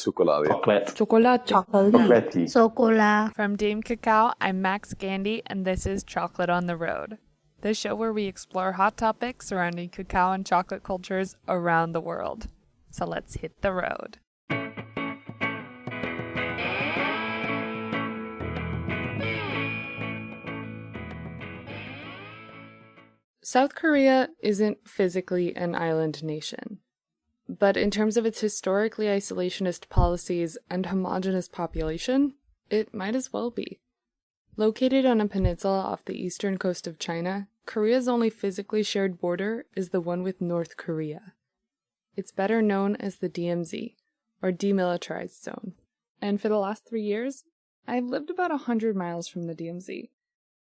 Chocolate. Chocolate. Chocolate. Chocolate. From Dame Cacao, I'm Max Gandy, and this is Chocolate on the Road, the show where we explore hot topics surrounding cacao and chocolate cultures around the world. So let's hit the road. South Korea isn't physically an island nation, but in terms of its historically isolationist policies and homogeneous population, it might as well be. Located on a peninsula off the eastern coast of China, Korea's only physically shared border is the one with North Korea. It's better known as the DMZ, or Demilitarized Zone, and for the last 3 years, I've lived about 100 miles from the DMZ,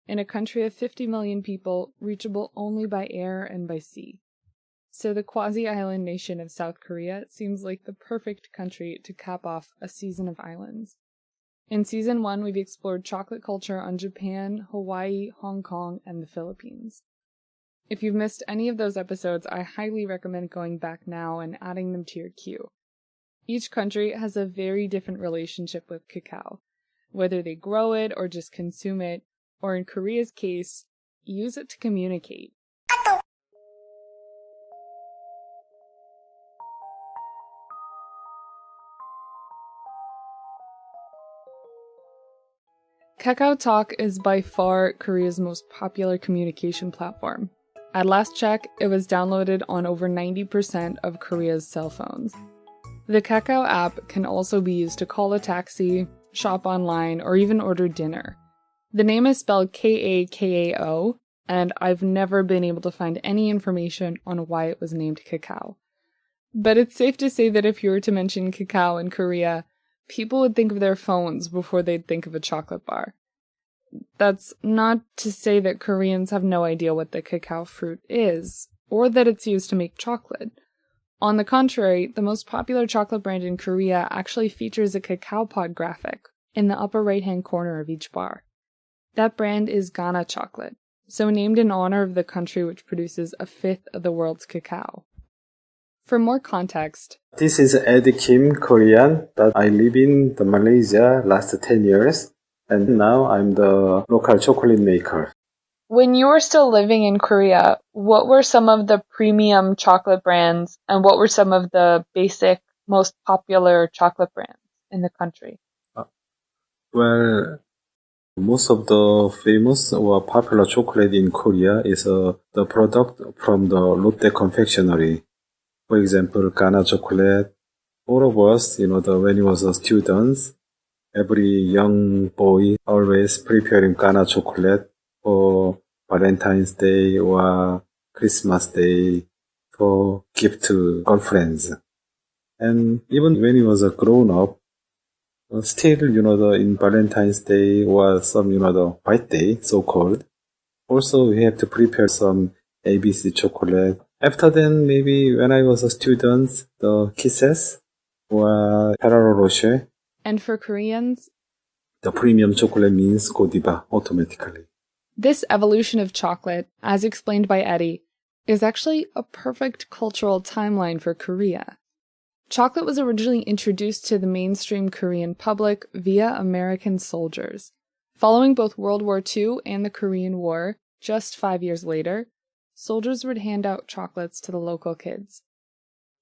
in a country of 50 million people, reachable only by air and by sea. So the quasi-island nation of South Korea seems like the perfect country to cap off a season of islands. In Season 1, we've explored chocolate culture on Japan, Hawaii, Hong Kong, and the Philippines. If you've missed any of those episodes, I highly recommend going back now and adding them to your queue. Each country has a very different relationship with cacao, whether they grow it or just consume it, or in Korea's case, use it to communicate. Kakao Talk is by far Korea's most popular communication platform. At last check, it was downloaded on over 90% of Korea's cell phones. The Kakao app can also be used to call a taxi, shop online, or even order dinner. The name is spelled Kakao, and I've never been able to find any information on why it was named Kakao. But it's safe to say that if you were to mention cacao in Korea, people would think of their phones before they'd think of a chocolate bar. That's not to say that Koreans have no idea what the cacao fruit is, or that it's used to make chocolate. On the contrary, the most popular chocolate brand in Korea actually features a cacao pod graphic in the upper right-hand corner of each bar. That brand is Ghana chocolate, so named in honor of the country which produces a fifth of the world's cacao. For more context, This is Eddie Kim, Korean, but I live in Malaysia last 10 years, and now I'm the local chocolate maker. when you were still living in Korea, what were some of the premium chocolate brands, and what were some of the basic, most popular chocolate brands in the country? Well, most of the famous or popular chocolate in Korea is the product from the Lotte confectionery. For example, Ghana chocolate. All of us, when he was a student, every young boy always preparing Ghana chocolate for Valentine's Day or Christmas Day for gift to girlfriends. And even when he was a grown up, still, in Valentine's Day or some, the White Day, so-called. Also, we have to prepare some ABC chocolate. After then, maybe when I was a student, the Kisses or Ferrero Rocher. And for Koreans, The premium chocolate means Godiva automatically. this evolution of chocolate, as explained by Eddie, is actually a perfect cultural timeline for Korea. Chocolate was originally introduced to the mainstream Korean public via American soldiers. Following both World War II and the Korean War, just 5 years later, soldiers would hand out chocolates to the local kids.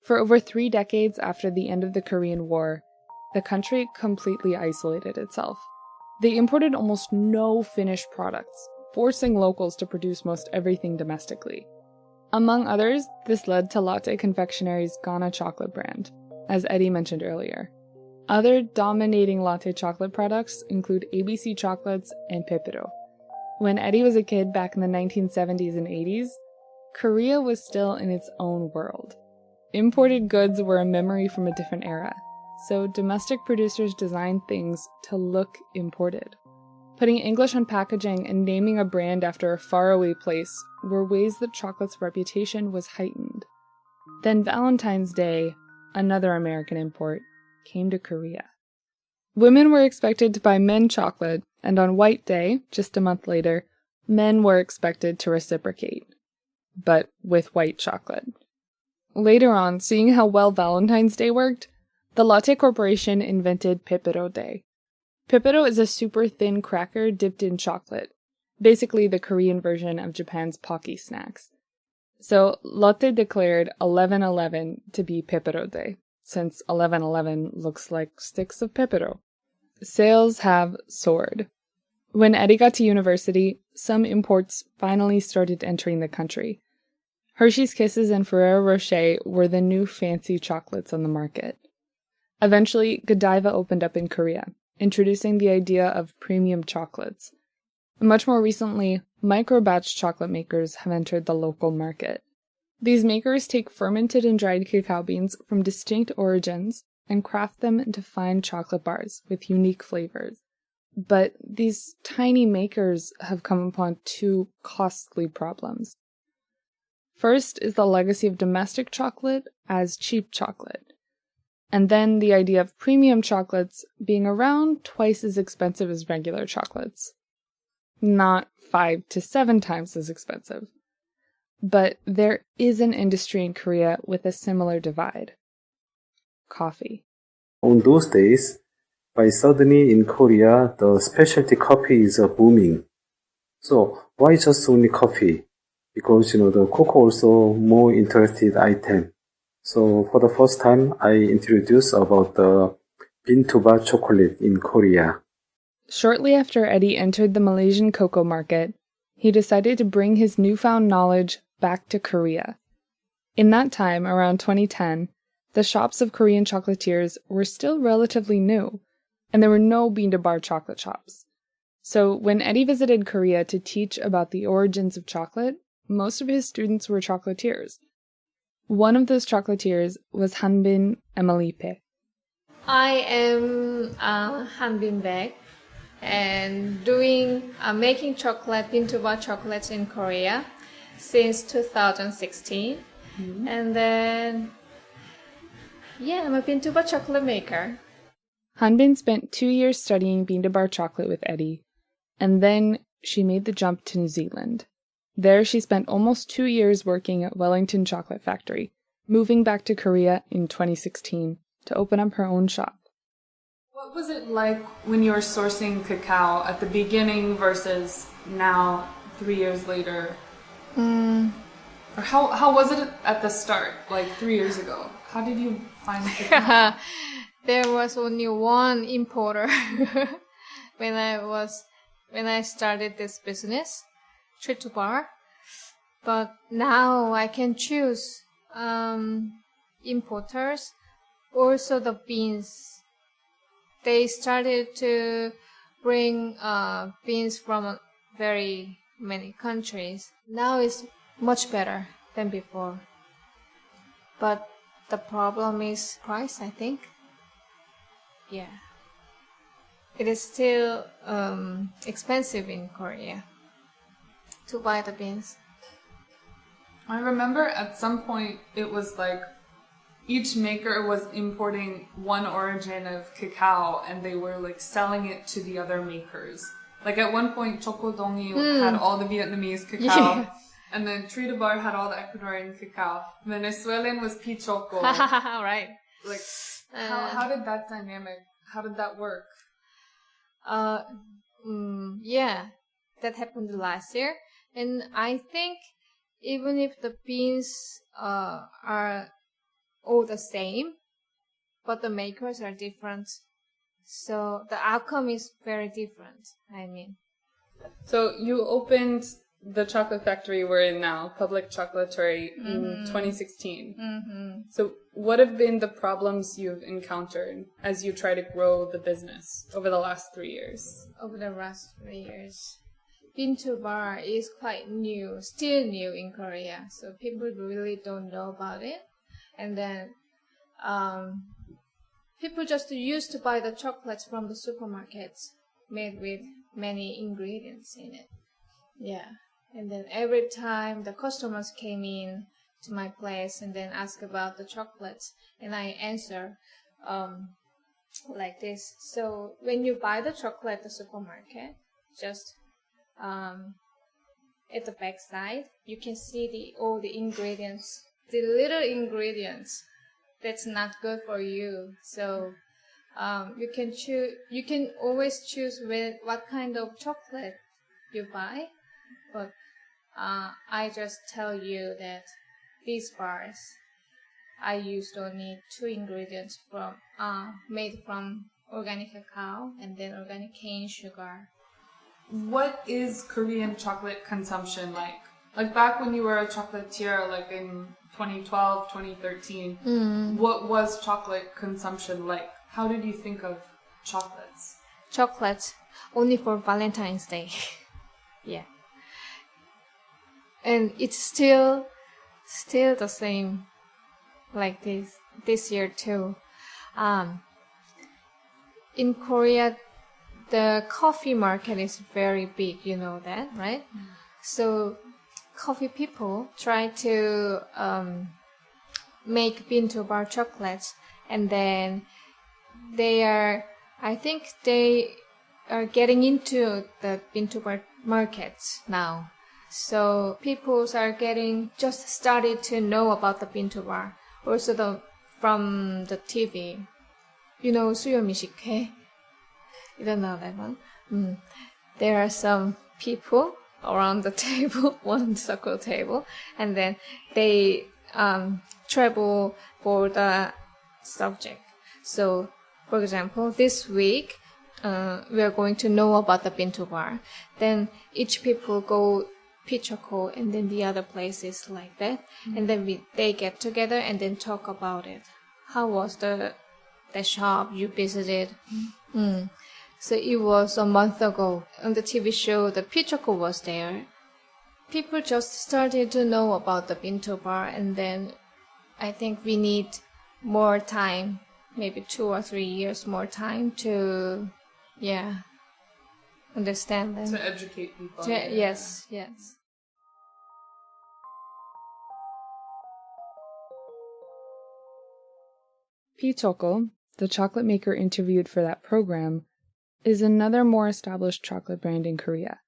For over 3 decades after the end of the Korean War, the country completely isolated itself. They imported almost no finished products, forcing locals to produce most everything domestically. Among others, this led to Lotte Confectionery's Ghana chocolate brand, as Eddie mentioned earlier. Other dominating Lotte chocolate products include ABC chocolates and Pepero. When Eddie was a kid back in the 1970s and 80s, Korea was still in its own world. Imported goods were a memory from a different era, so domestic producers designed things to look imported. Putting English on packaging and naming a brand after a faraway place were ways that chocolate's reputation was heightened. Then Valentine's Day, another American import, came to Korea. Women were expected to buy men chocolate, and on White Day, just a month later, men were expected to reciprocate, but with white chocolate. Later on, seeing how well Valentine's Day worked, The Lotte Corporation invented pepperode. Pepero is a super thin cracker dipped in chocolate, basically the Korean version of Japan's Pocky snacks. So Lotte declared 1111 to be pepperode, since 1111 looks like sticks of pepero. Sales have soared. When Eddie got to university, some imports finally started entering the country. Hershey's Kisses and Ferrero Rocher were the new fancy chocolates on the market. Eventually, Godiva opened up in Korea, introducing the idea of premium chocolates. Much more recently, micro-batch chocolate makers have entered the local market. These makers take fermented and dried cacao beans from distinct origins and craft them into fine chocolate bars with unique flavors. But these tiny makers have come upon two costly problems. First is the legacy of domestic chocolate as cheap chocolate, and then the idea of premium chocolates being around twice as expensive as regular chocolates. Not 5 to 7 times as expensive. But there is an industry in Korea with a similar divide. Coffee. On those days, by suddenly in Korea, the specialty coffee is booming. So why just only coffee? Because the cocoa also more interested item. So for the first time, I introduced about the Bintuba chocolate in Korea. Shortly after Eddie entered the Malaysian cocoa market, he decided to bring his newfound knowledge back to Korea. In that time, around 2010, the shops of Korean chocolatiers were still relatively new, and there were no bean-to-bar chocolate shops. So when Eddie visited Korea to teach about the origins of chocolate, most of his students were chocolatiers. One of those chocolatiers was Hanbin Emilipe. I am Hanbin Baek and making chocolate, bean-to-bar chocolates in Korea since 2016. Mm-hmm. And then, I'm a bean-to-bar chocolate maker. Hanbin spent 2 years studying bean-to-bar chocolate with Eddie, and then she made the jump to New Zealand. There she spent almost 2 years working at Wellington Chocolate Factory, moving back to Korea in 2016 to open up her own shop. What was it like when you were sourcing cacao at the beginning versus now, 3 years later? Or how was it at the start, like 3 years ago? How did you find cacao? There was only one importer when I started this business, Treat to Bar. But now I can choose importers. Also the beans. They started to bring beans from very many countries. Now it's much better than before. But the problem is price, I think. Yeah. It is still expensive in Korea to buy the beans. I remember at some point it was like each maker was importing one origin of cacao and they were like selling it to the other makers. Like at one point, Chokodongi had all the Vietnamese cacao, and then Treat to Bar had all the Ecuadorian cacao. Venezuelan was Pichoco. Right. Like, how did that dynamic? How did that work? That happened last year, and I think even if the beans are all the same, but the makers are different, so the outcome is very different. I mean, so you opened the chocolate factory we're in now, Public Chocolatory, in 2016. Mm-hmm. So what have been the problems you've encountered as you try to grow the business over the last 3 years? Over the last 3 years, Bean-to-Bar is quite new, still new in Korea, so people really don't know about it. And then people just used to buy the chocolates from the supermarkets made with many ingredients in it. Yeah. And then every time the customers came in to my place and then ask about the chocolates, and I answer like this. So when you buy the chocolate at the supermarket, just at the back side, you can see all the ingredients, the little ingredients that's not good for you. So you can choose. You can always choose what kind of chocolate you buy, but I just tell you that these bars I used only 2 ingredients from made from organic cacao and then organic cane sugar. What is Korean chocolate consumption like? Like back when you were a chocolatier, like in 2012, 2013, what was chocolate consumption like? How did you think of chocolates? Chocolates only for Valentine's Day. Yeah. And it's still the same like this year too. In Korea, the coffee market is very big, you know that, right? So coffee people try to make bento bar chocolates, and then I think they are getting into the bento bar markets now. So people are just started to know about the bento bar. Also from the TV. You know 수요미식회? You don't know that one? There are some people around the table, one circle table, and then they travel for the subject. So, for example, this week, we are going to know about the bento bar. Then each people go Pichoco, and then the other places like that. And then they get together and then talk about it. How was the shop you visited? So it was a month ago on the TV show. The Pichoco was there. People just started to know about the bento bar, and then I think we need more time, maybe 2 or 3 years more time to, understand them. To educate people. Yes. Pichoco, the chocolate maker interviewed for that program, is another more established chocolate brand in Korea.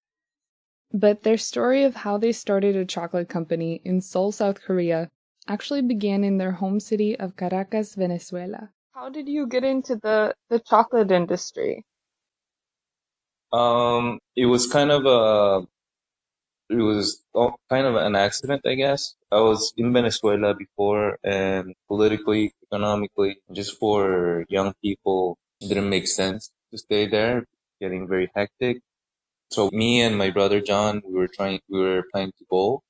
But their story of how they started a chocolate company in Seoul, South Korea, actually began in their home city of Caracas, Venezuela. How did you get into the chocolate industry? It was kind of an accident, I guess. I was in Venezuela before, and politically, economically, just for young people, it didn't make sense to stay there, getting very hectic. So me and my brother John, we were planning to go,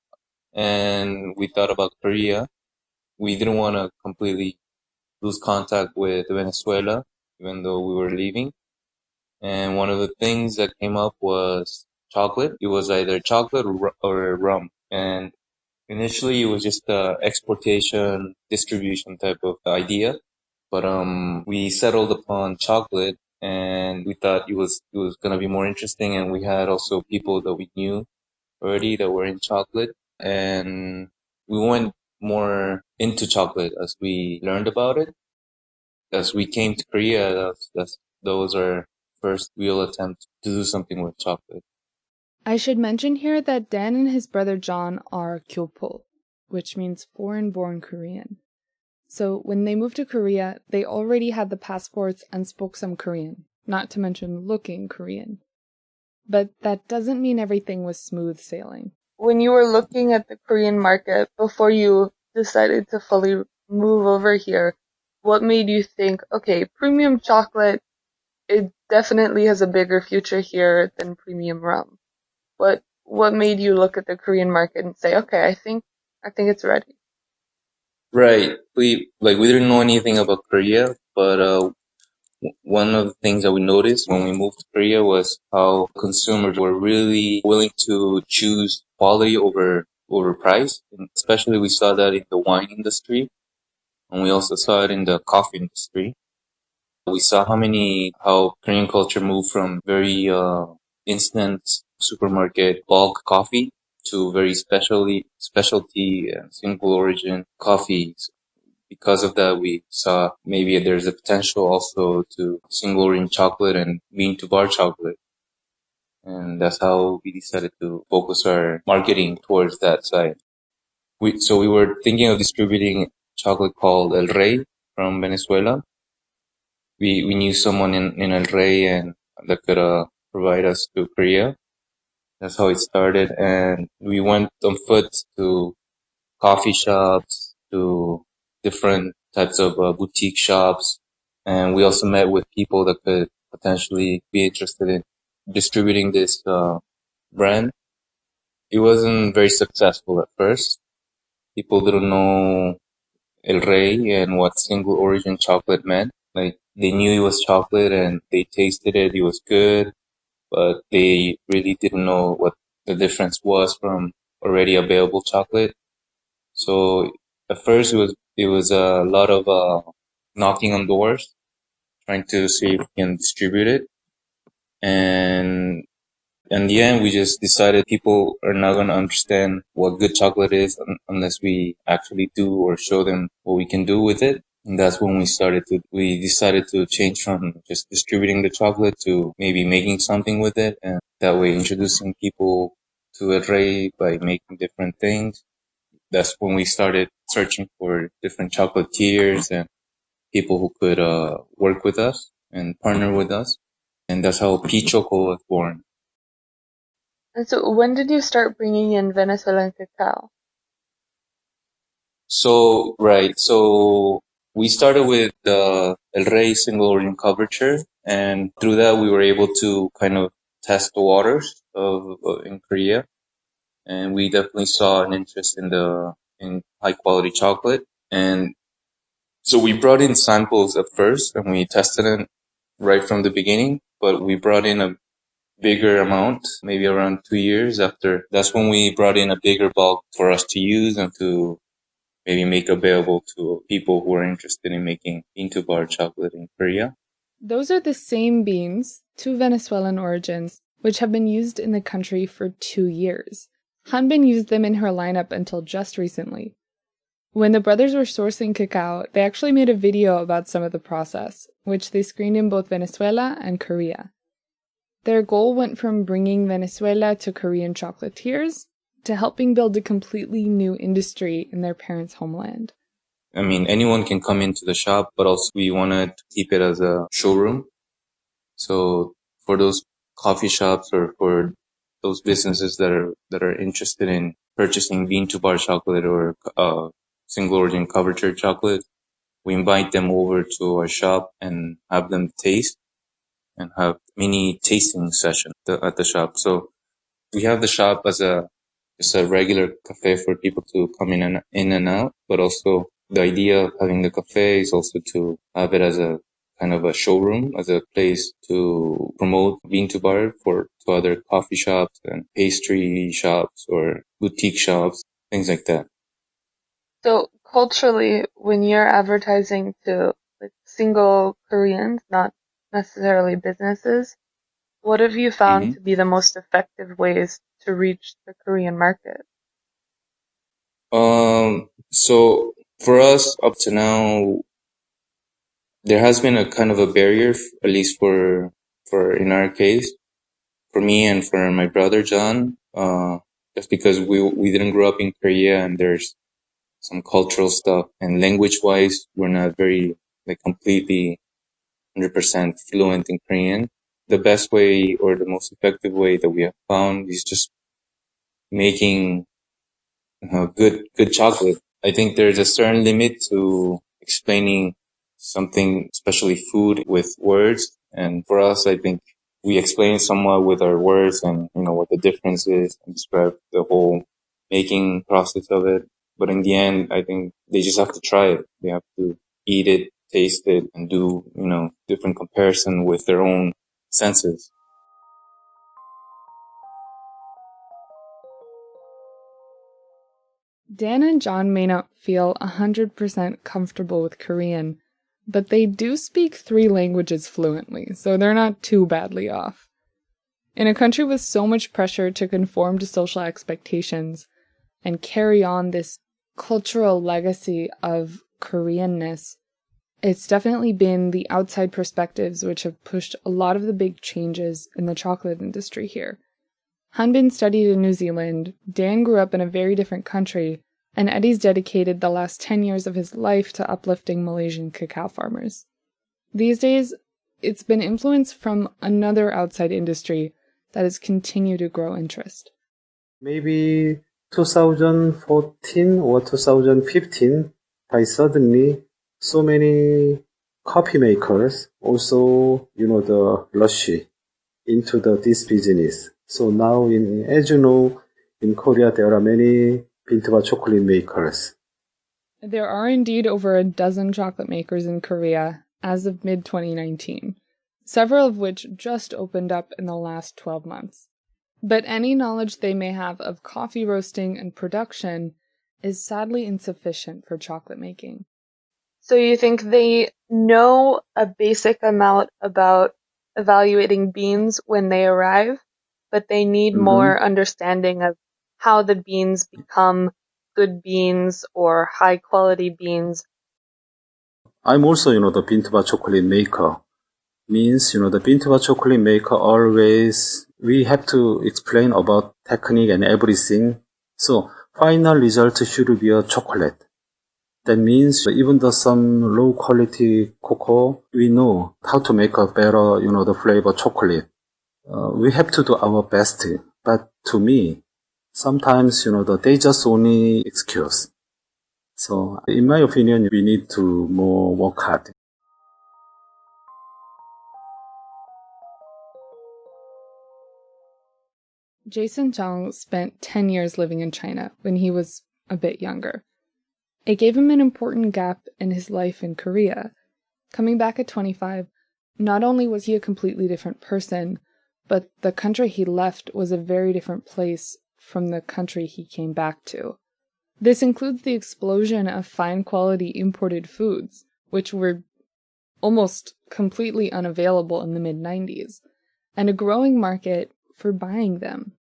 and we thought about Korea. We didn't want to completely lose contact with Venezuela, even though we were leaving. And one of the things that came up was chocolate. It was either chocolate or rum. And initially it was just a exportation, distribution type of idea. But we settled upon chocolate, and we thought it was gonna be more interesting, and we had also people that we knew already that were in chocolate, and we went more into chocolate as we learned about it. As we came to Korea, those are first real attempt to do something with chocolate. I should mention here that Dan and his brother John are Kyopo, which means foreign-born Korean. So when they moved to Korea, they already had the passports and spoke some Korean, not to mention looking Korean. But that doesn't mean everything was smooth sailing. When you were looking at the Korean market before you decided to fully move over here, what made you think, okay, premium chocolate, it definitely has a bigger future here than premium rum? What made you look at the Korean market and say, okay, I think it's ready? Right. We didn't know anything about Korea, but one of the things that we noticed when we moved to Korea was how consumers were really willing to choose quality over price. And especially we saw that in the wine industry, and we also saw it in the coffee industry. We saw how Korean culture moved from very instant supermarket bulk coffee to very specialty and single origin coffees. Because of that, we saw maybe there's a potential also to single origin chocolate and bean to bar chocolate. And that's how we decided to focus our marketing towards that side. So we were thinking of distributing chocolate called El Rey, from Venezuela. We knew someone in El Rey and that could provide us to Korea. That's how it started, and we went on foot to coffee shops, to different types of boutique shops, and we also met with people that could potentially be interested in distributing this brand. It wasn't very successful at first. People didn't know El Rey and what single origin chocolate meant. Like, they knew it was chocolate and they tasted it, it was good, but they really didn't know what the difference was from already available chocolate. So at first it was a lot of knocking on doors, trying to see if we can distribute it. And in the end, we just decided people are not going to understand what good chocolate is unless we actually do or show them what we can do with it. And that's when we decided to change from just distributing the chocolate to maybe making something with it. And that way introducing people to El Rey by making different things. That's when we started searching for different chocolatiers and people who could work with us and partner with us. And that's how Pichoco was born. And so when did you start bringing in Venezuelan cacao? So we started with the El Rey single origin culture, and through that we were able to kind of test the waters of in Korea, and we definitely saw an interest in high quality chocolate, and so we brought in samples at first, and we tested it right from the beginning, but we brought in a bigger amount, maybe around 2 years after. That's when we brought in a bigger bulk for us to use and to maybe make available to people who are interested in making bean-to-bar chocolate in Korea. Those are the same beans, 2 Venezuelan origins, which have been used in the country for 2 years. Hanbin used them in her lineup until just recently. When the brothers were sourcing cacao, they actually made a video about some of the process, which they screened in both Venezuela and Korea. Their goal went from bringing Venezuela to Korean chocolatiers to helping build a completely new industry in their parents' homeland. I mean, anyone can come into the shop, but also we wanted to keep it as a showroom. So for those coffee shops or for those businesses that are interested in purchasing bean-to-bar chocolate or single origin couverture chocolate, we invite them over to our shop and have them taste and have mini tasting session at the shop. So we have the shop as just a regular cafe for people to come in and out, but also the idea of having the cafe is also to have it as a kind of a showroom, as a place to promote bean-to-bar to other coffee shops and pastry shops or boutique shops, things like that. So culturally, when you're advertising to single Koreans, not necessarily businesses, what have you found to be the most effective ways to reach the Korean market? So for us up to now, there has been a kind of a barrier, at least for in our case, for me and for my brother John, just because we didn't grow up in Korea and there's some cultural stuff, and language wise we're not very completely 100% fluent in Korean. The best way or the most effective way that we have found is just making good chocolate. I think there's a certain limit to explaining something, especially food, with words. And for us, I think we explain somewhat with our words and, what the difference is and describe the whole making process of it. But in the end, I think they just have to try it. They have to eat it, taste it, and do, different comparison with their own senses. Dan and John may not feel 100% comfortable with Korean, but they do speak 3 languages fluently, so they're not too badly off. In a country with so much pressure to conform to social expectations and carry on this cultural legacy of Koreanness, it's definitely been the outside perspectives which have pushed a lot of the big changes in the chocolate industry here. Hanbin studied in New Zealand, Dan grew up in a very different country, and Eddie's dedicated the last 10 years of his life to uplifting Malaysian cacao farmers. These days, it's been influenced from another outside industry that has continued to grow interest. Maybe 2014 or 2015, by suddenly, so many coffee makers also, the rush into this business. So now, as you know, in Korea, there are many Bintaba chocolate makers. There are indeed over a dozen chocolate makers in Korea as of mid-2019, several of which just opened up in the last 12 months. But any knowledge they may have of coffee roasting and production is sadly insufficient for chocolate making. So you think they know a basic amount about evaluating beans when they arrive, but they need more understanding of how the beans become good beans or high quality beans. I'm also, the Bintaba chocolate maker. Means, the Bintaba chocolate maker always, we have to explain about technique and everything. So, final result should be a chocolate. That means even though some low quality cocoa, we know how to make a better, the flavor chocolate. We have to do our best. But to me, sometimes, they just only excuse. So, in my opinion, we need to more work hard. Jason Chong spent 10 years living in China when he was a bit younger. It gave him an important gap in his life in Korea. Coming back at 25, not only was he a completely different person, but the country he left was a very different place from the country he came back to. This includes the explosion of fine-quality imported foods, which were almost completely unavailable in the mid-90s, and a growing market for buying them.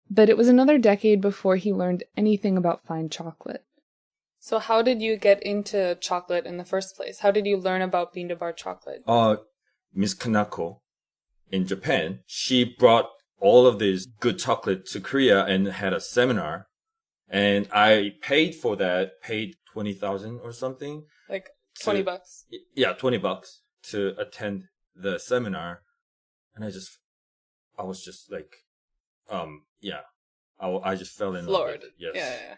But it was another decade before he learned anything about fine chocolate. So how did you get into chocolate in the first place? How did you learn about bean-to-bar chocolate? Miss Kanako in Japan, she brought all of this good chocolate to Korea and had a seminar. And I paid for that, paid 20,000 or something. Like $20? Yeah, $20 to attend the seminar. And I was just like, I just fell in love with it. Yes. Yeah.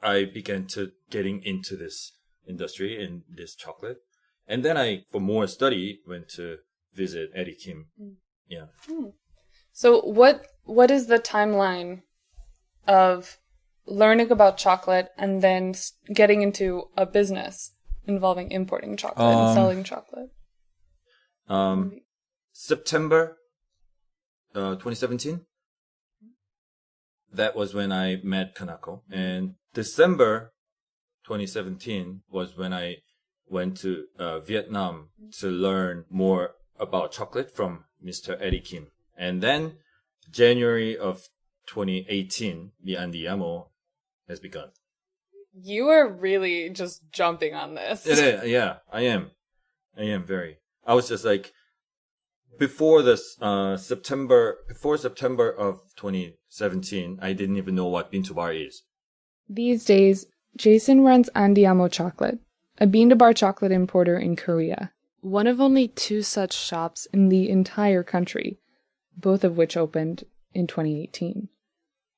I began to getting into this industry and this chocolate. And then for more study, went to visit Eddie Kim. Yeah. So what is the timeline of learning about chocolate and then getting into a business involving importing chocolate and selling chocolate? September 2017. That was when I met Kanako. And December 2017 was when I went to Vietnam to learn more about chocolate from Mr. Eddie Kim. And then January of 2018, Mi Andiamo has begun. You are really just jumping on this. It is, yeah, I am very. I was just like, before September of 2017, I didn't even know what bean-to-bar is. These days, Jason runs Andiamo Chocolate, a bean-to-bar chocolate importer in Korea. One of only 2 such shops in the entire country, both of which opened in 2018.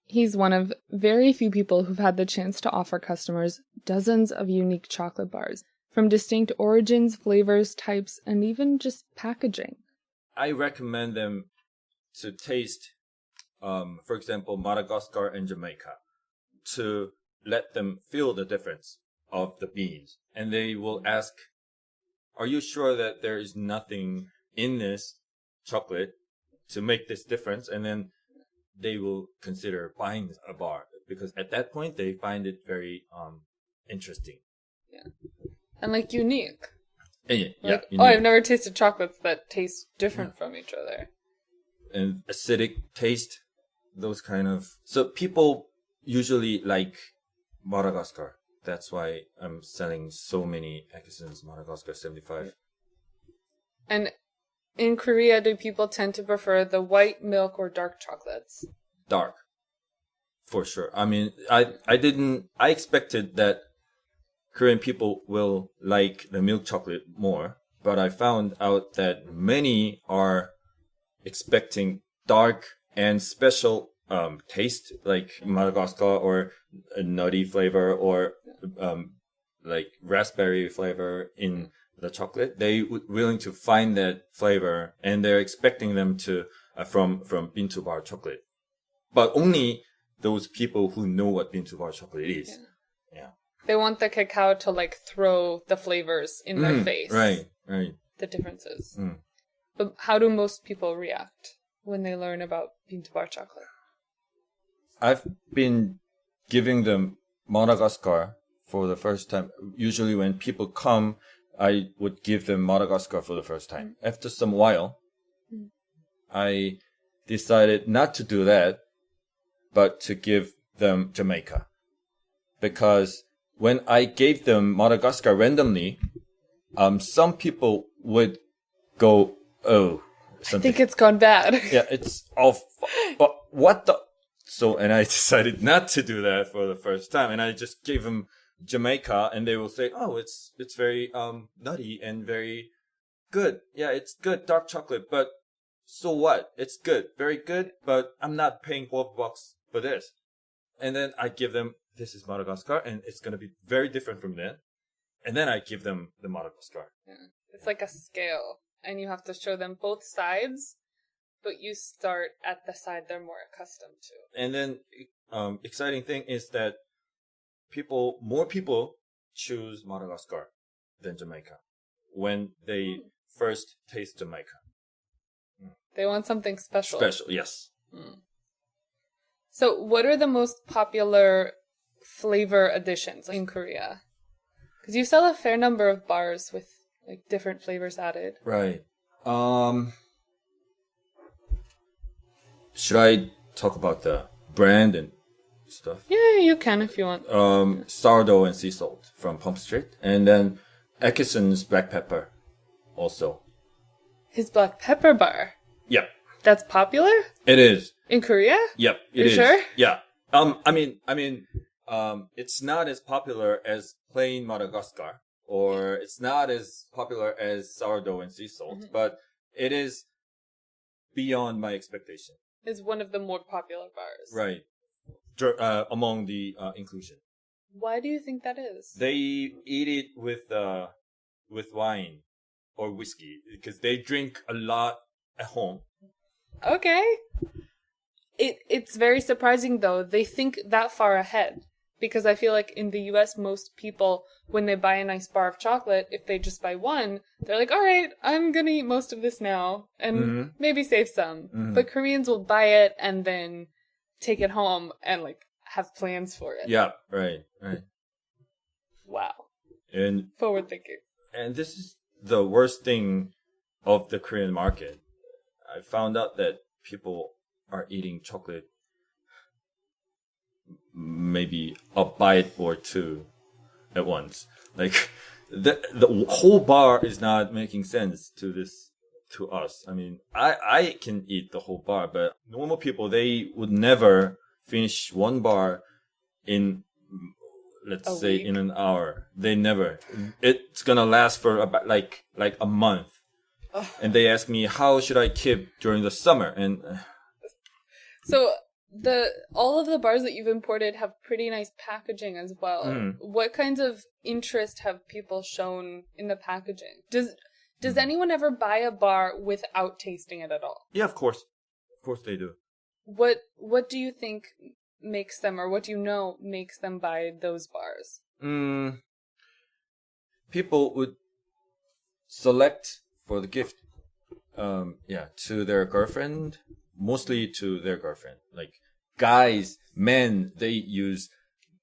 He's one of very few people who've had the chance to offer customers dozens of unique chocolate bars, from distinct origins, flavors, types, and even just packaging. I recommend them to taste, for example, Madagascar and Jamaica, to let them feel the difference of the beans. And they will ask, are you sure that there is nothing in this chocolate to make this difference? And then they will consider buying a bar, because at that point they find it very interesting. Yeah. And unique. Yeah, unique. I've never tasted chocolates that taste different from each other. And acidic taste, those kind of. So people usually like Madagascar. That's why I'm selling so many Ekison's Madagascar 75. And in Korea, do people tend to prefer the white milk or dark chocolates? Dark. For sure. I mean, I expected that Korean people will like the milk chocolate more, but I found out that many are expecting dark and special taste, like Madagascar or a nutty flavor or like raspberry flavor in the chocolate. They willing to find that flavor, and they're expecting them to from Bintu bar chocolate, but only those people who know what Bintu bar chocolate is. Yeah. They want the cacao to like throw the flavors in their face. Right. The differences. But how do most people react when they learn about Bintu bar chocolate? I've been giving them Madagascar for the first time. Usually when people come, I would give them Madagascar for the first time. After some while, I decided not to do that, but to give them Jamaica. Because when I gave them Madagascar randomly, some people would go, oh, something. I think it's gone bad. Yeah, it's off. But what the? So, and I decided not to do that for the first time, and I just gave them Jamaica, and they will say, oh, it's very nutty and very good. Yeah, it's good, dark chocolate, but so what? It's good, very good, but I'm not paying $12 for this. And then I give them, this is Madagascar, and it's going to be very different from that. And then I give them the Madagascar. Yeah. It's like a scale, and you have to show them both sides, but you start at the side they're more accustomed to. And then, exciting thing is that more people choose Madagascar than Jamaica when they first taste Jamaica. They want something special. Special, yes. So what are the most popular flavor additions in Korea? Because you sell a fair number of bars with like different flavors added. Right. Should I talk about the brand and stuff? Yeah, you can if you want. Sourdough and sea salt from Pump Street. And then Atkinson's black pepper also. His black pepper bar. Yep. That's popular? It is. In Korea? Yep, it you is. Sure? Yeah. It's not as popular as plain Madagascar, or it's not as popular as sourdough and sea salt, but it is beyond my expectation. Is one of the more popular bars. Right. Among the inclusion. Why do you think that is? They eat it with wine or whiskey because they drink a lot at home. Okay. It's very surprising though. They think that far ahead. Because I feel like in the US, most people, when they buy a nice bar of chocolate, if they just buy one, they're like, all right, I'm going to eat most of this now and maybe save some. But Koreans will buy it and then take it home and like have plans for it. Yeah, right. Wow. And forward thinking. And this is the worst thing of the Korean market. I found out that people are eating chocolate maybe a bite or two at once. Like the whole bar is not making sense to us. I mean, I can eat the whole bar, but normal people, they would never finish one bar in, let's say, in an hour. They never. It's gonna last for about like a month. And they ask me, how should I keep during the summer? And so all of the bars that you've imported have pretty nice packaging as well. What kinds of interest have people shown in the packaging? Does anyone ever buy a bar without tasting it at all? Yeah, of course. Of course they do. What do you think makes them, or what do you know makes them buy those bars? People would select for the gift, to their girlfriend, mostly to their girlfriend. Like guys, men, they use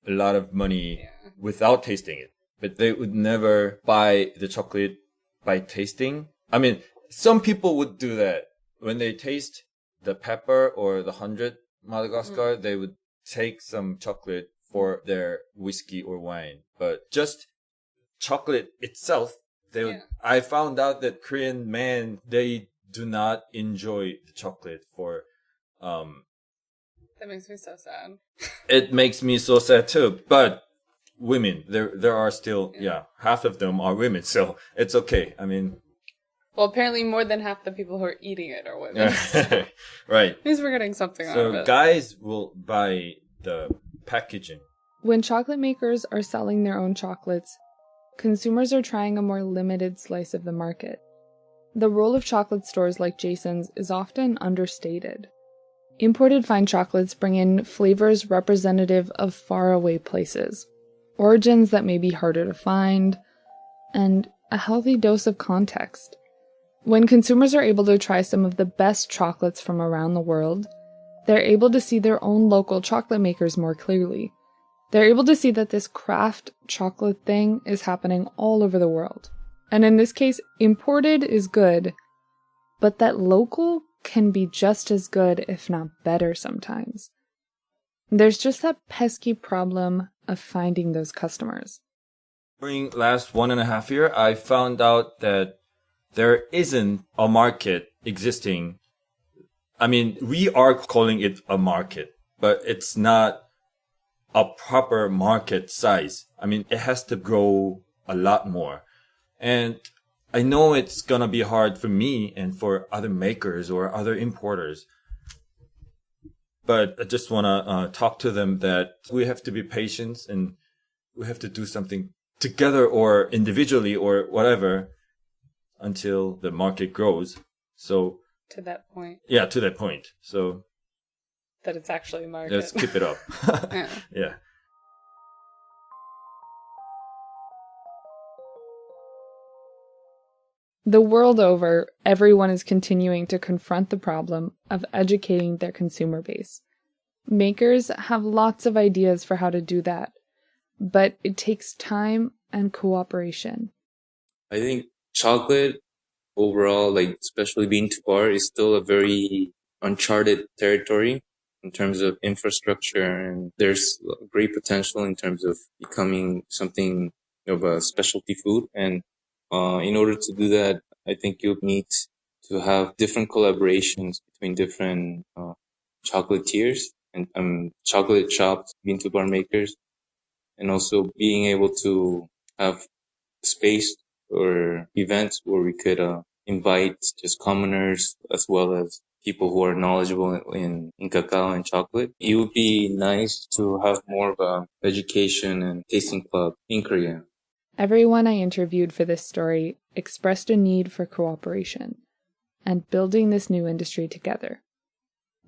a lot of money without tasting it, but they would never buy the chocolate by tasting. I mean, some people would do that when they taste the pepper or the 100 Madagascar. They would take some chocolate for their whiskey or wine, but just chocolate itself, they would. I found out that Korean men, they do not enjoy the chocolate for That makes me so sad. It makes me so sad too. But women, there are still, half of them are women, so it's okay. I mean, well, apparently more than half the people who are eating it are women. So right. at least we're getting something out of it. So guys will buy the packaging. When chocolate makers are selling their own chocolates, consumers are trying a more limited slice of the market. The role of chocolate stores like Jason's is often understated. Imported fine chocolates bring in flavors representative of faraway places, origins that may be harder to find, and a healthy dose of context. When consumers are able to try some of the best chocolates from around the world, they're able to see their own local chocolate makers more clearly. They're able to see that this craft chocolate thing is happening all over the world. And in this case, imported is good, but that local can be just as good, if not better sometimes. There's just that pesky problem of finding those customers. During last 1.5 years, I found out that there isn't a market existing. I mean, we are calling it a market, but it's not a proper market size. I mean, it has to grow a lot more. And I know it's gonna be hard for me and for other makers or other importers. But I just wanna talk to them that we have to be patient and we have to do something together or individually or whatever until the market grows. So to that point. Yeah, to that point. So that it's actually a market. Let's keep it up. Yeah. The world over, everyone is continuing to confront the problem of educating their consumer base. Makers have lots of ideas for how to do that, but it takes time and cooperation. I think chocolate overall, like especially bean to bar, is still a very uncharted territory in terms of infrastructure, and there's great potential in terms of becoming something of a specialty food. And in order to do that, I think you'll need to have different collaborations between different chocolatiers and chocolate shops, bean to bar makers, and also being able to have space or events where we could invite just commoners as well as people who are knowledgeable in cacao and chocolate. It would be nice to have more of a education and tasting club in Korea. Everyone I interviewed for this story expressed a need for cooperation and building this new industry together.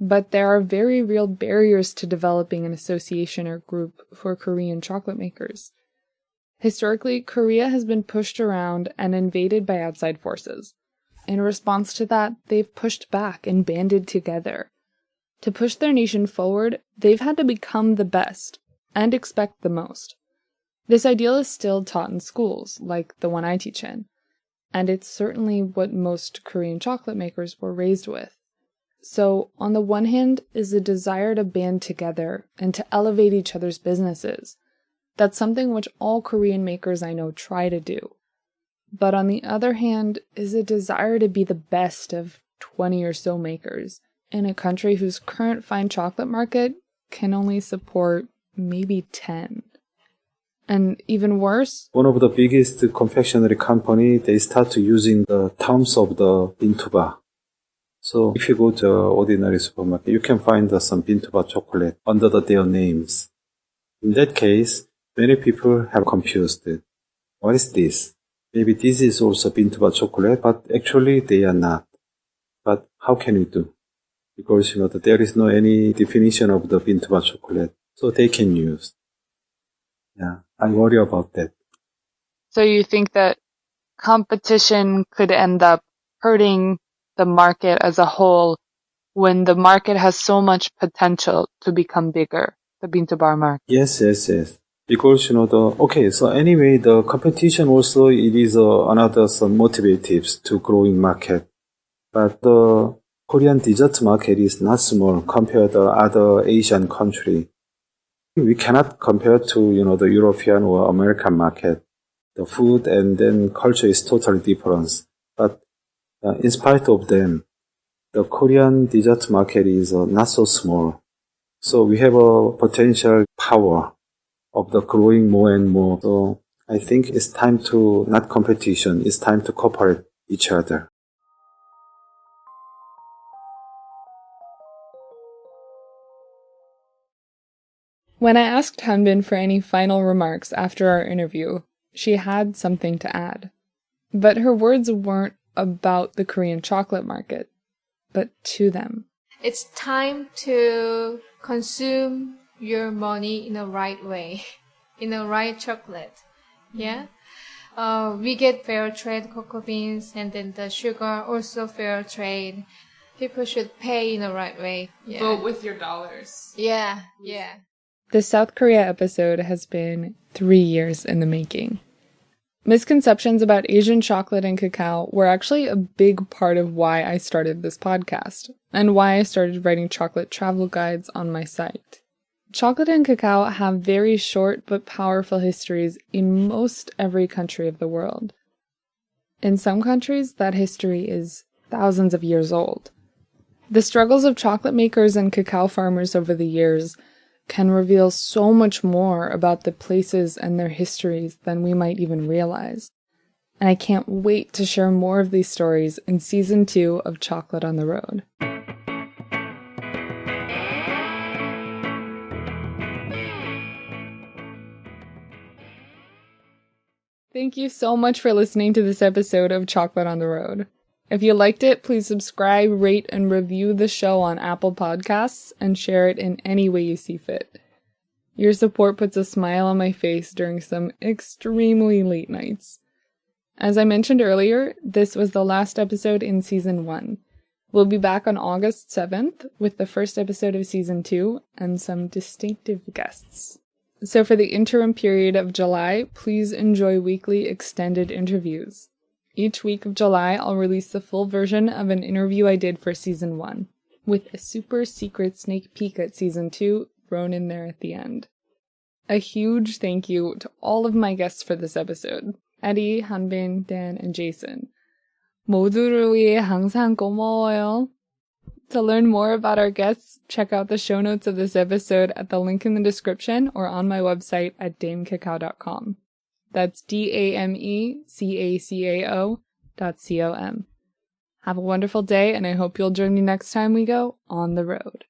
But there are very real barriers to developing an association or group for Korean chocolate makers. Historically, Korea has been pushed around and invaded by outside forces. In response to that, they've pushed back and banded together. To push their nation forward, they've had to become the best and expect the most. This ideal is still taught in schools, like the one I teach in, and it's certainly what most Korean chocolate makers were raised with. So, on the one hand is the desire to band together and to elevate each other's businesses. That's something which all Korean makers I know try to do. But on the other hand is a desire to be the best of 20 or so makers in a country whose current fine chocolate market can only support maybe 10. And even worse, one of the biggest confectionery company, they start using the terms of the bintuba. So if you go to ordinary supermarket, you can find some bintuba chocolate under their names. In that case, many people have confused it. What is this? Maybe this is also bintuba chocolate, but actually they are not. But how can we do? Because there is no any definition of the bintuba chocolate, so they can use. Yeah, I worry about that. So you think that competition could end up hurting the market as a whole when the market has so much potential to become bigger, the bean to bar market? Yes. Because, so anyway, the competition also, it is another some motivatives to growing market. But the Korean dessert market is not small compared to other Asian country. We cannot compare to, the European or American market. The food and then culture is totally different. But in spite of them, the Korean dessert market is not so small. So we have a potential power of the growing more and more. So I think it's time to, not competition, it's time to cooperate each other. When I asked Hanbin for any final remarks after our interview, she had something to add. But her words weren't about the Korean chocolate market, but to them. It's time to consume your money in the right way, in the right chocolate. Yeah? We get fair trade cocoa beans, and then the sugar also fair trade. People should pay in the right way. Yeah. Vote with your dollars. Yeah. The South Korea episode has been 3 years in the making. Misconceptions about Asian chocolate and cacao were actually a big part of why I started this podcast, and why I started writing chocolate travel guides on my site. Chocolate and cacao have very short but powerful histories in most every country of the world. In some countries, that history is thousands of years old. The struggles of chocolate makers and cacao farmers over the years can reveal so much more about the places and their histories than we might even realize. And I can't wait to share more of these stories in Season 2 of Chocolate on the Road. Thank you so much for listening to this episode of Chocolate on the Road. If you liked it, please subscribe, rate, and review the show on Apple Podcasts and share it in any way you see fit. Your support puts a smile on my face during some extremely late nights. As I mentioned earlier, this was the last episode in Season 1. We'll be back on August 7th with the first episode of Season 2 and some distinctive guests. So for the interim period of July, please enjoy weekly extended interviews. Each week of July, I'll release the full version of an interview I did for Season 1, with a super secret sneak peek at Season 2 thrown in there at the end. A huge thank you to all of my guests for this episode, Eddie, Hanbin, Dan, and Jason. 모두를 위해 항상 고마워요. To learn more about our guests, check out the show notes of this episode at the link in the description or on my website at damecacao.com. That's DAMECACAO.com. Have a wonderful day, and I hope you'll join me next time we go on the road.